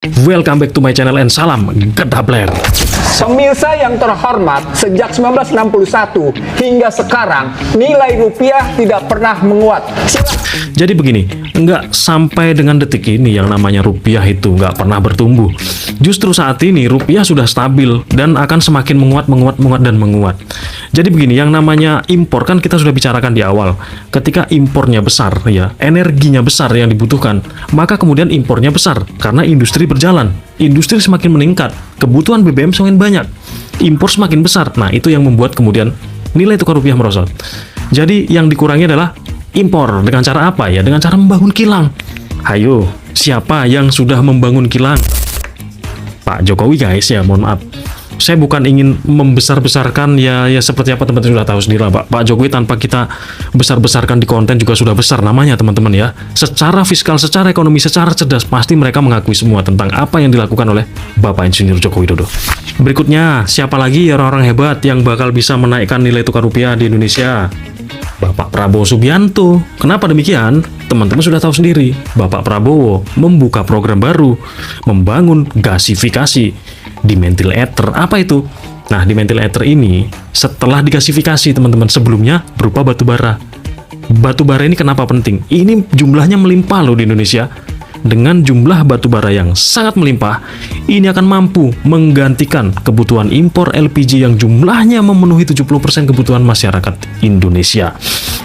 Welcome back to my channel and salam gedabler. Pemirsa yang terhormat, sejak 1961 hingga sekarang nilai rupiah tidak pernah menguat. Jadi begini, nggak sampai dengan detik ini yang namanya rupiah itu nggak pernah bertumbuh. Justru saat ini rupiah sudah stabil dan akan semakin menguat. Jadi begini, yang namanya impor kan kita sudah bicarakan di awal. Ketika impornya besar ya, energinya besar yang dibutuhkan, maka kemudian impornya besar karena industri berjalan. Industri semakin meningkat, kebutuhan BBM semakin banyak, impor semakin besar. Nah, itu yang membuat kemudian nilai tukar rupiah merosot. Jadi yang dikurangi adalah impor. Dengan cara apa ya? Dengan cara membangun kilang. Hayo, siapa yang sudah membangun kilang? Pak Jokowi guys ya, mohon maaf. Saya bukan ingin membesar-besarkan ya seperti apa teman-teman sudah tahu sendiri lah Pak. Pak Jokowi tanpa kita besar-besarkan di konten juga sudah besar namanya teman-teman ya. Secara fiskal, secara ekonomi, secara cerdas pasti mereka mengakui semua tentang apa yang dilakukan oleh Bapak Insinyur Joko Widodo. Berikutnya, siapa lagi ya orang-orang hebat yang bakal bisa menaikkan nilai tukar rupiah di Indonesia? Bapak Prabowo Subianto. Kenapa demikian? Teman-teman sudah tahu sendiri. Bapak Prabowo membuka program baru, membangun gasifikasi di Dimethyl Ether. Apa itu? Nah, Dimethyl Ether ini setelah digasifikasi teman-teman sebelumnya berupa batu bara. Batu bara ini kenapa penting? Ini jumlahnya melimpah loh di Indonesia. Dengan jumlah batu bara yang sangat melimpah, ini akan mampu menggantikan kebutuhan impor LPG yang jumlahnya memenuhi 70% kebutuhan masyarakat Indonesia.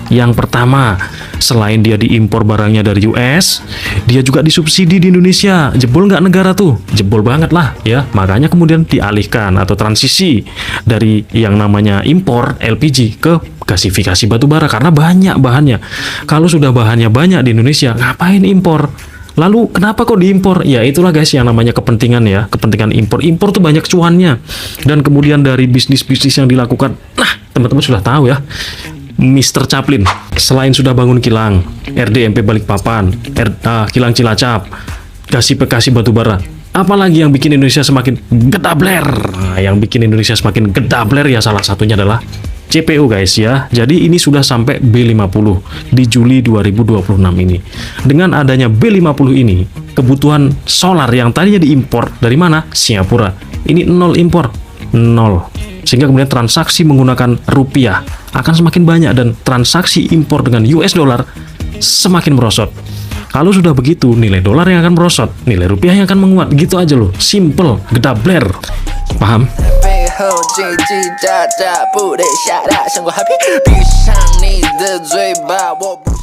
Yang pertama, selain dia diimpor barangnya dari US, dia juga disubsidi di Indonesia. Jebol nggak negara tuh? Jebol banget lah ya. Makanya kemudian dialihkan atau transisi dari yang namanya impor LPG ke gasifikasi batu bara karena banyak bahannya. Kalau sudah bahannya banyak di Indonesia, ngapain impor? Lalu kenapa kok diimpor? Ya itulah guys yang namanya kepentingan ya, kepentingan impor. Impor tuh banyak cuannya. Dan kemudian dari bisnis-bisnis yang dilakukan, nah teman-teman sudah tahu ya, Mr. Chaplin selain sudah bangun kilang, RDMP Balikpapan, kilang Cilacap, gasifikasi batubara, apalagi yang bikin Indonesia semakin gedabler? Nah, yang bikin Indonesia semakin gedabler ya salah satunya adalah CPO guys ya. Jadi ini sudah sampai B50 di Juli 2026 ini. Dengan adanya B50 ini, kebutuhan solar yang tadinya diimpor dari mana? Singapura. Ini nol impor, nol. Sehingga kemudian transaksi menggunakan rupiah akan semakin banyak dan transaksi impor dengan US dollar semakin merosot. Kalau sudah begitu, nilai dolar yang akan merosot, nilai rupiah yang akan menguat. Gitu aja loh, simple, gedabler. Paham? 后叽叽喳喳不得下大，像个海边，闭上你的嘴巴，我不。